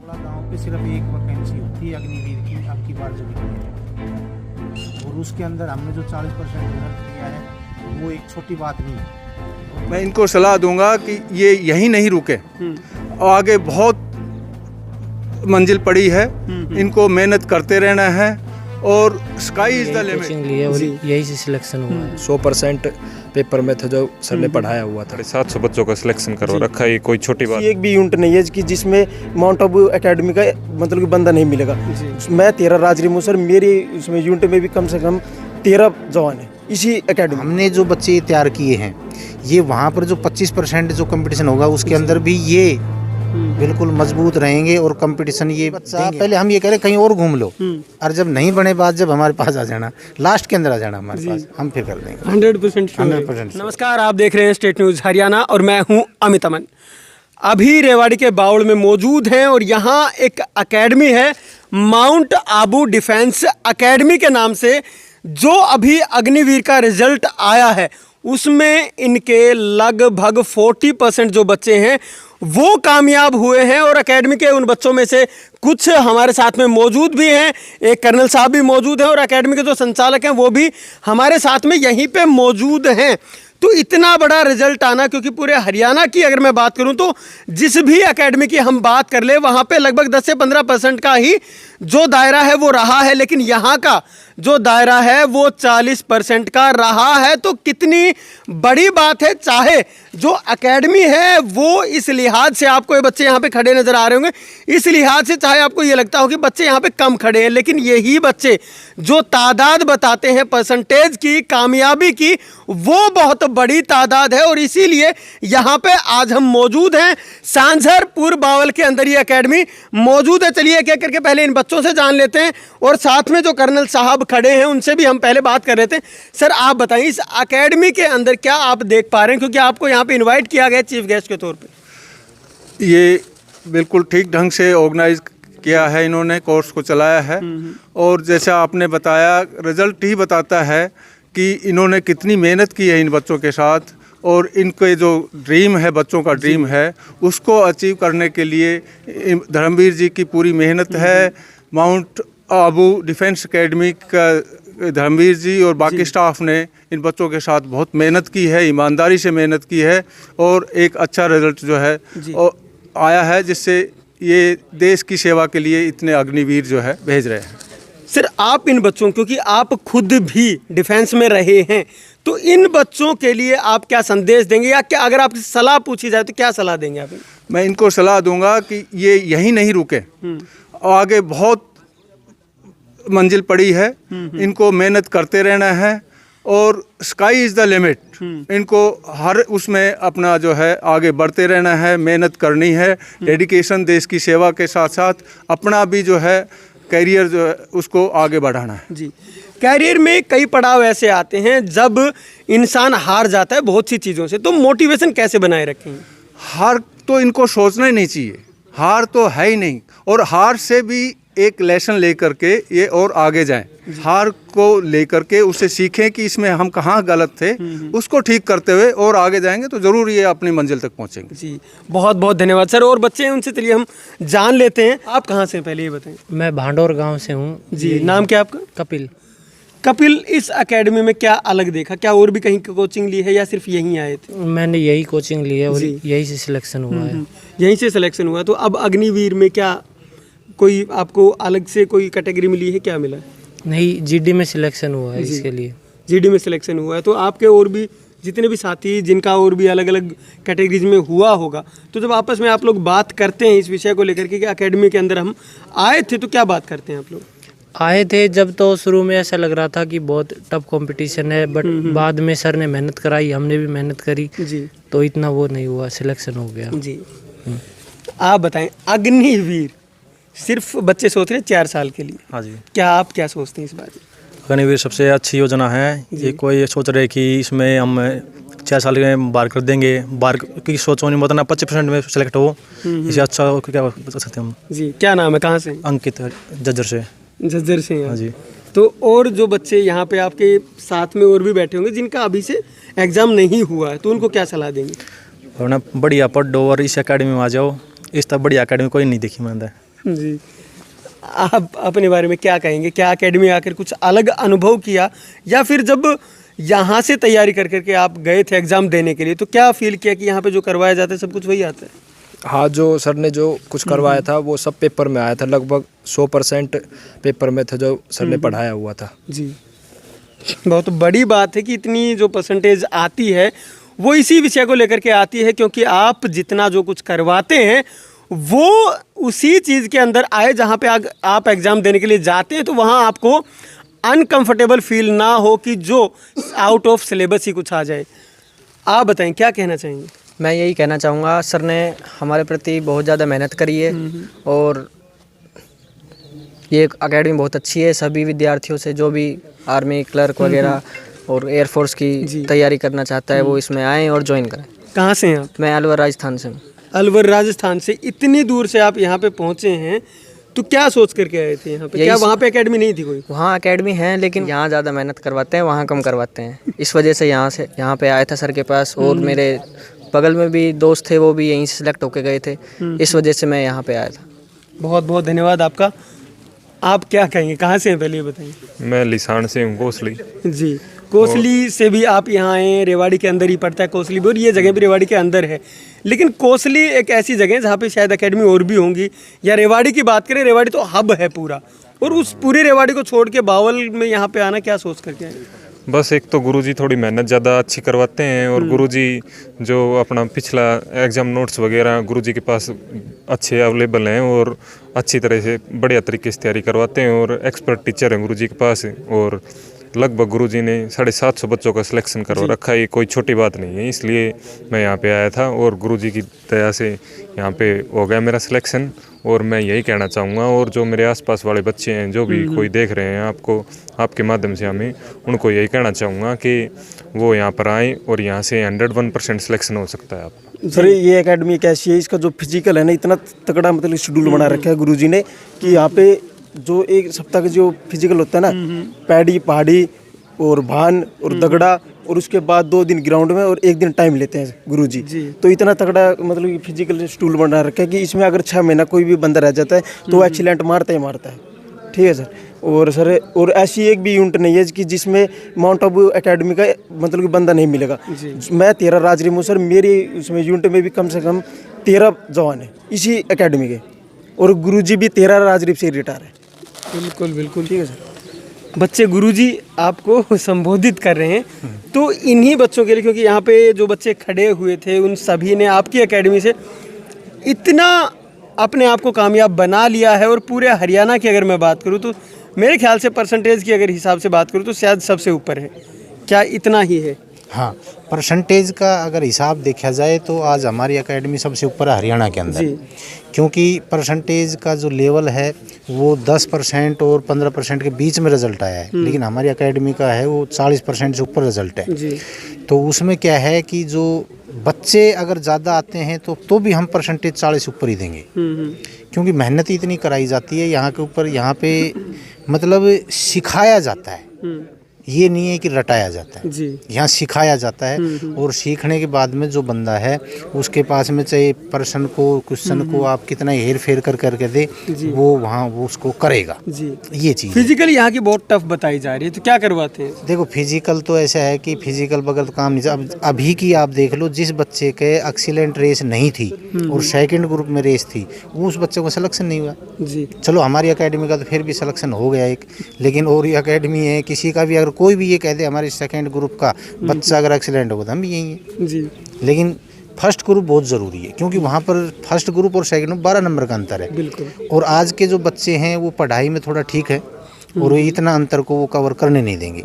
गांव पे सिर्फ एक वैकेंसी होती है अग्निवीर की, अब की बार जब निकली है, और उसके अंदर हमने जो 40% रिजल्ट किया है वो एक छोटी बात नहीं है। मैं इनको सलाह दूंगा कि ये यहीं नहीं रुके, आगे बहुत मंजिल पड़ी है, इनको मेहनत करते रहना है और sky is the limit. Coaching लिए और यही से सिलेक्शन हुआ है। 100% पेपर में था जो सर ने पढ़ाया हुआ था। 700 बच्चों का सिलेक्शन करवा रखा है, कोई छोटी बात एक भी यूनिट नहीं है कि जिसमें माउंट आबू एकेडमी का मतलब कि बंदा नहीं मिलेगा। मैं 13 राजरी हूँ सर, मेरी उसमें यूनिट में भी कम से कम 13 जवान है इसी एकेडमी। हमने जो बच्चे तैयार किए हैं ये वहाँ पर जो 25% जो कंपटीशन होगा उसके अंदर भी ये बिल्कुल मजबूत रहेंगे और कंपटीशन ये बच्चा पहले हम ये कह रहे कहीं और घूम लो, और जब नहीं बने बात जब हमारे पास आ जाना, लास्ट के अंदर आ जाना हमारे पास, हम फिर कर देंगे 100%। नमस्कार, आप देख रहे हैं स्टेट न्यूज़ हरियाणा और मैं हूं अमित अमन। अभी रेवाड़ी के बाउल में मौजूद हैं और यहाँ एक एकेडमी है माउंट आबू डिफेंस एकेडमी के नाम से, जो अभी अग्निवीर का रिजल्ट आया है उसमें इनके लगभग 40% जो बच्चे हैं वो कामयाब हुए हैं। और एकेडमी के उन बच्चों में से कुछ हमारे साथ में मौजूद भी हैं, एक कर्नल साहब भी मौजूद हैं और एकेडमी के जो संचालक हैं वो भी हमारे साथ में यहीं पे मौजूद हैं। तो इतना बड़ा रिजल्ट आना, क्योंकि पूरे हरियाणा की अगर मैं बात करूं तो जिस भी एकेडमी की हम बात कर ले वहाँ पे लगभग 10 से 15% का ही जो दायरा है वो रहा है, लेकिन यहाँ का जो दायरा है वो 40% का रहा है। तो कितनी बड़ी बात है। चाहे जो एकेडमी है वो इस लिहाज से, आपको ये बच्चे यहाँ पे खड़े नज़र आ रहे होंगे, इस लिहाज से चाहे आपको ये लगता हो कि बच्चे यहाँ पे कम खड़े हैं, लेकिन यही बच्चे जो तादाद बताते हैं परसेंटेज की, कामयाबी की, वो बहुत बड़ी तादाद है। और इसीलिए यहाँ पे आज हम मौजूद हैं, सांझरपुर बावल के अंदर ये एकेडमी मौजूद है। चलिए एक एक करके पहले इन बच्चों से जान लेते हैं और साथ में जो कर्नल साहब खड़े हैं उनसे भी हम पहले बात कर रहे थे। सर आप बताइए इस एकेडमी के अंदर क्या आप देख पा रहे हैं, क्योंकि आपको यहाँ पे इनवाइट किया गया चीफ गेस्ट के तौर पे। ये बिल्कुल ठीक ढंग से ऑर्गेनाइज किया है इन्होंने, कोर्स को चलाया है और जैसा आपने बताया रिजल्ट ही बताता है कि इन्होंने कितनी मेहनत की है इन बच्चों के साथ, और इनके जो ड्रीम है, बच्चों का ड्रीम है, उसको अचीव करने के लिए धर्मवीर जी की पूरी मेहनत है। माउंट आबू डिफेंस एकेडमी का धर्मवीर जी और बाकी स्टाफ ने इन बच्चों के साथ बहुत मेहनत की है, ईमानदारी से मेहनत की है और एक अच्छा रिजल्ट जो है और आया है, जिससे ये देश की सेवा के लिए इतने अग्निवीर जो है भेज रहे हैं। सर आप इन बच्चों, क्योंकि आप खुद भी डिफेंस में रहे हैं, तो इन बच्चों के लिए आप क्या संदेश देंगे, या क्या अगर आपकी सलाह पूछी जाए तो क्या सलाह देंगे आप? मैं इनको सलाह दूंगा कि ये यहीं नहीं रुके, आगे बहुत मंजिल पड़ी है, इनको मेहनत करते रहना है और स्काई इज़ द लिमिट। इनको हर उसमें अपना जो है आगे बढ़ते रहना है, मेहनत करनी है, डेडिकेशन देश की सेवा के साथ साथ अपना भी जो है कैरियर जो है उसको आगे बढ़ाना है। जी, कैरियर में कई पड़ाव ऐसे आते हैं जब इंसान हार जाता है बहुत सी चीज़ों से, तो मोटिवेशन कैसे बनाए रखेंगे? हार तो इनको सोचना ही नहीं चाहिए, हार तो है ही नहीं, और हार से भी एक लेसन लेकर के ये और आगे जाएं। हार को लेकर के उससे सीखें कि इसमें हम कहाँ गलत थे, उसको ठीक करते हुए और आगे जाएंगे तो ज़रूर ये अपनी मंजिल तक पहुँचेंगे। जी बहुत बहुत धन्यवाद सर। और बच्चे हैं उनसे चलिए हम जान लेते हैं। आप कहाँ से, पहले ये बताएं। मैं भांडोर गांव से हूँ। जी, नाम क्या आपका? कपिल। कपिल, इस एकेडमी में क्या अलग देखा, क्या और भी कहीं कोचिंग ली है या सिर्फ यहीं आए थे? मैंने यही कोचिंग ली है और यही से सिलेक्शन हुआ है। यहीं से सिलेक्शन हुआ। तो अब अग्निवीर में क्या कोई आपको अलग से कोई कैटेगरी मिली है, क्या मिला? नहीं, जीडी में सिलेक्शन हुआ है, इसके लिए जीडी में सिलेक्शन हुआ है। तो आपके और भी जितने भी साथी जिनका और भी अलग अलग कैटेगरीज में हुआ होगा, तो जब आपस में आप लोग बात करते हैं इस विषय को लेकर के कि एकेडमी के अंदर हम आए थे, तो क्या बात करते हैं आप लोग? आए थे जब तो शुरू में ऐसा लग रहा था कि बहुत टफ कंपटीशन है, बट बाद में सर ने मेहनत कराई, हमने भी मेहनत करी जी, तो इतना वो नहीं हुआ, सिलेक्शन हो गया जी। आप बताएं, अग्निवीर सिर्फ बच्चे सोच रहे हैं 4 साल के लिए, हाँ जी, आप क्या सोचते हैं इस बारे में? अग्निवीर सबसे अच्छी योजना है। ये कोई सोच रहे कि इसमें हम 4 साल में बार कर देंगे, बार की सोचो नहीं, मतलब 25% में सेलेक्ट हो, इसे अच्छा क्या बता सकते हैं हम जी। क्या नाम है, कहाँ से? अंकित, झज्जर से। झज्जर से? हाँ जी। तो और जो बच्चे यहाँ पे आपके साथ में और भी बैठे होंगे जिनका अभी से एग्ज़ाम नहीं हुआ है, तो उनको क्या सलाह देंगे? बढ़िया पढ़ो और इस एकेडमी में आ जाओ, इस तरह बढ़िया एकेडमी कोई नहीं देखी मैंने। जी, आप अपने बारे में क्या कहेंगे? क्या एकेडमी आकर कुछ अलग अनुभव किया, या फिर जब यहाँ से तैयारी कर करके आप गए थे एग्ज़ाम देने के लिए, तो क्या फील किया कि यहाँ पे जो करवाया जाता है सब कुछ वही आता है? हाँ, जो सर ने जो कुछ करवाया था वो सब पेपर में आया था, लगभग 100% पेपर में था जो सर ने पढ़ाया हुआ था। जी, बहुत बड़ी बात है कि इतनी जो परसेंटेज आती है वो इसी विषय को लेकर के आती है, क्योंकि आप जितना जो कुछ करवाते हैं वो उसी चीज़ के अंदर आए जहाँ पे आप एग्ज़ाम देने के लिए जाते हैं, तो वहाँ आपको अनकंफर्टेबल फील ना हो कि जो आउट ऑफ सिलेबस ही कुछ आ जाए। आप बताएं क्या कहना चाहेंगे? मैं यही कहना चाहूँगा, सर ने हमारे प्रति बहुत ज़्यादा मेहनत करी है और ये एकेडमी बहुत अच्छी है। सभी विद्यार्थियों से जो भी आर्मी क्लर्क वगैरह और एयरफोर्स की तैयारी करना चाहता है वो इसमें आएँ और ज्वाइन करें। कहाँ से हैं आप? मैं अलवर राजस्थान से हूँ। अलवर राजस्थान से इतनी दूर से आप यहाँ पे पहुँचे हैं, तो क्या सोच करके आए थे यहाँ पे? क्या वहाँ पे एकेडमी नहीं थी कोई? वहाँ एकेडमी है लेकिन यहाँ ज़्यादा मेहनत करवाते हैं, वहाँ कम करवाते हैं। इस वजह से यहाँ पे आया था सर के पास, और मेरे बगल में भी दोस्त थे वो भी यहीं से सिलेक्ट होके गए थे, इस वजह से मैं यहाँ पे आया था। बहुत बहुत धन्यवाद आपका। आप क्या कहेंगे, कहाँ से हैं पहले ये बताइए? मैं लिसान से हूँ, कोसली। जी, कोसली से भी आप यहाँ आए, रेवाड़ी के अंदर ही पड़ता है कोसली भी, और ये जगह भी रेवाड़ी के अंदर है। लेकिन कोसली एक ऐसी जगह है जहाँ पे शायद एकेडमी और भी होंगी, या रेवाड़ी की बात करें, रेवाड़ी तो हब है पूरा, और उस पूरी रेवाड़ी को छोड़ के बावल में यहाँ पे आना क्या सोच करके आए? बस एक तो गुरुजी थोड़ी मेहनत ज़्यादा अच्छी करवाते हैं, और गुरुजी जो अपना पिछला एग्ज़ाम नोट्स वगैरह गुरुजी के पास अच्छे अवेलेबल हैं और अच्छी तरह से बढ़िया तरीके से तैयारी करवाते हैं, और एक्सपर्ट टीचर हैं गुरुजी के पास। और लगभग गुरुजी ने 750 बच्चों का सिलेक्शन करवा रखा है, ये कोई छोटी बात नहीं है। इसलिए मैं यहाँ पे आया था और गुरुजी की दया से यहाँ पे हो गया मेरा सिलेक्शन। और मैं यही कहना चाहूँगा, और जो मेरे आसपास वाले बच्चे हैं, जो भी कोई देख रहे हैं आपको, आपके माध्यम से हमें उनको यही कहना चाहूँगा कि वो यहाँ पर आएँ और यहाँ से 101% सिलेक्शन हो सकता है आप। सर ये एकेडमी कैसी है, इसका जो फिजिकल है ना, इतना तगड़ा मतलब शेड्यूल बना रखा है गुरुजी ने कि यहाँ पे जो एक सप्ताह का जो फिजिकल होता है ना, पैडी पहाड़ी और भान और दगड़ा, और उसके बाद 2 दिन ग्राउंड में और 1 दिन टाइम लेते हैं गुरुजी। तो इतना तगड़ा मतलब फिजिकल शेड्यूल बना रखा है कि इसमें अगर 6 महीना कोई भी बंदा रह जाता है तो एक्सीलेंट मारता ही मारता है। ठीक है सर। और सर और ऐसी एक भी यूनिट नहीं है कि जिसमें माउंट आबू एकेडमी का मतलब कि बंदा नहीं मिलेगा। मैं 13 राजरी हूँ सर, मेरी उसमें यूनिट में भी कम से कम 13 जवान है इसी एकेडमी के, और गुरुजी भी 13 राजरी से रिटायर है। बिल्कुल बिल्कुल, ठीक है सर। बच्चे गुरुजी आपको संबोधित कर रहे हैं, तो इन्हीं बच्चों के लिए, क्योंकि यहाँ पे जो बच्चे खड़े हुए थे उन सभी ने आपकी एकेडमी से इतना अपने आप को कामयाब बना लिया है, और पूरे हरियाणा की अगर मैं बात करूँ तो मेरे ख्याल से परसेंटेज की अगर हिसाब से बात करूँ तो शायद सबसे ऊपर है। क्या इतना ही है? हाँ, परसेंटेज का अगर हिसाब देखा जाए तो आज हमारी एकेडमी सबसे ऊपर है हरियाणा के अंदर, क्योंकि परसेंटेज का जो लेवल है वो 10% और 15% के बीच में रिजल्ट आया है, लेकिन हमारी एकेडमी का है वो 40% से ऊपर रिजल्ट है। तो उसमें क्या है कि जो बच्चे अगर ज़्यादा आते हैं तो भी हम परसेंटेज 40 ऊपर ही देंगे, क्योंकि मेहनत इतनी कराई जाती है यहाँ के ऊपर। यहाँ पे मतलब सिखाया जाता है, ये नहीं है कि रटाया जाता है। यहाँ सिखाया जाता है, और सीखने के बाद में जो बंदा है उसके पास में चाहे पर्सन को क्वेश्चन को आप कितना हेर फेर करके दे, वो वहाँ वो उसको करेगा। ये चीज़ फिजिकल यहाँ की बहुत टफ बताई जा रही है, तो क्या करवाते हैं? देखो फिजिकल तो ऐसा है कि फिजिकल बगैर तो काम नहीं। अब अभी की आप देख लो, जिस बच्चे के एक्सीलेंट रेस नहीं थी और सेकंड ग्रुप में रेस थी, वो उस बच्चे को सिलेक्शन नहीं हुआ। चलो हमारी एकेडमी का तो फिर भी सिलेक्शन हो गया एक, लेकिन और एकेडमी है किसी का भी अगर कोई भी ये कह दे हमारे सेकंड ग्रुप का बच्चा अगर एक्सीडेंट होगा तो हम भी यही हैं। लेकिन फर्स्ट ग्रुप बहुत ज़रूरी है, क्योंकि वहाँ पर फर्स्ट ग्रुप और सेकंड ग्रुप 12 नंबर का अंतर है। बिल्कुल। और आज के जो बच्चे हैं वो पढ़ाई में थोड़ा ठीक है, और वो इतना अंतर को वो कवर करने नहीं देंगे।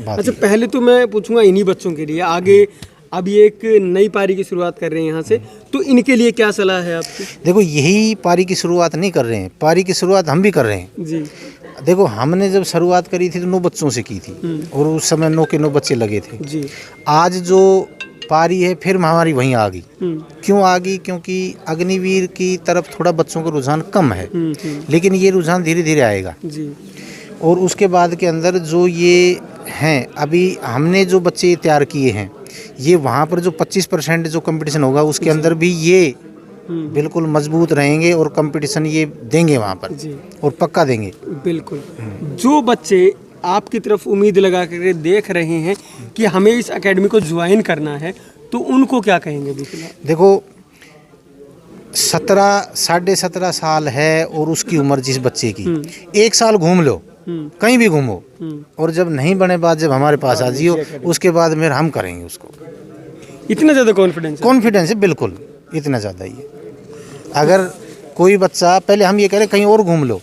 अच्छा, पहले तो मैं पूछूंगा इन्हीं बच्चों के लिए, आगे अब ये एक नई पारी की शुरुआत कर रहे हैं यहाँ से, तो इनके लिए क्या सलाह है आपकी? देखो यही पारी की शुरुआत नहीं कर रहे हैं, पारी की शुरुआत हम भी कर रहे हैं। देखो हमने जब शुरुआत करी थी तो 9 बच्चों से की थी, और उस समय 9 के 9 बच्चे लगे थे। आज जो पारी है फिर हमारी वहीं आ गई। क्यों आ गई? क्योंकि अग्निवीर की तरफ थोड़ा बच्चों का रुझान कम है, लेकिन ये रुझान धीरे धीरे आएगा। और उसके बाद के अंदर जो ये हैं, अभी हमने जो बच्चे तैयार किए हैं, ये वहाँ पर जो 25% जो कंपटीशन होगा उसके अंदर भी ये बिल्कुल मजबूत रहेंगे और कंपटीशन ये देंगे वहाँ पर जी। और पक्का देंगे। बिल्कुल। जो बच्चे आपकी तरफ उम्मीद लगा कर देख रहे हैं कि हमें इस एकेडमी को ज्वाइन करना है, तो उनको क्या कहेंगे अभी फिलहाल? देखो 17 साल है और उसकी उम्र जिस बच्चे की, एक साल घूम लो, कहीं भी घूमो, और जब नहीं बने बात जब हमारे पास आ जियो, उसके बाद फिर हम करेंगे उसको। इतना ज़्यादा कॉन्फिडेंस है? कॉन्फिडेंस है बिल्कुल, इतना ज़्यादा ही है। अगर कोई बच्चा, पहले हम ये कह रहे कहीं और घूम लो,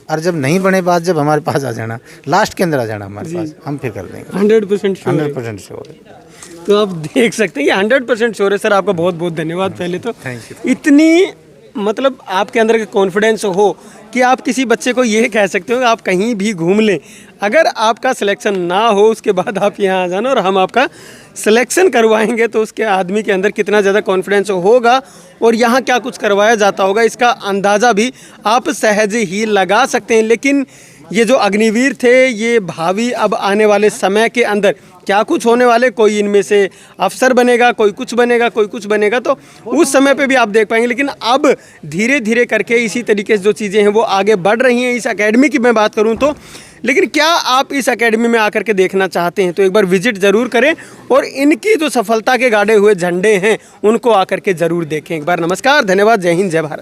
और जब नहीं बने बात जब हमारे पास आ जाना, लास्ट के अंदर आ जाना हमारे पास, हम फिर कर देंगे। 100% श्योर है। 100% श्योर है। तो आप देख सकते हैं कि 100% श्योर है। सर आपका बहुत बहुत धन्यवाद। पहले तो थैंक यू। इतनी मतलब आपके अंदर का कॉन्फिडेंस हो कि आप किसी बच्चे को ये कह सकते हो कि आप कहीं भी घूम लें, अगर आपका सिलेक्शन ना हो उसके बाद आप यहाँ आ जाना और हम आपका सिलेक्शन करवाएंगे, तो उसके आदमी के अंदर कितना ज़्यादा कॉन्फिडेंस होगा और यहाँ क्या कुछ करवाया जाता होगा इसका अंदाज़ा भी आप सहज ही लगा सकते हैं। लेकिन ये जो अग्निवीर थे, ये भावी अब आने वाले समय के अंदर क्या कुछ होने वाले, कोई इनमें से अफसर बनेगा, कोई कुछ बनेगा, कोई कुछ बनेगा, तो उस समय पे भी आप देख पाएंगे। लेकिन अब धीरे धीरे करके इसी तरीके से जो चीज़ें हैं वो आगे बढ़ रही हैं। इस एकेडमी की मैं बात करूं तो, लेकिन क्या आप इस एकेडमी में आकर के देखना चाहते हैं तो एक बार विजिट ज़रूर करें और इनकी जो सफलता के गाड़े हुए झंडे हैं उनको आकर के ज़रूर देखें एक बार। नमस्कार, धन्यवाद, जय हिंद, जय भारत।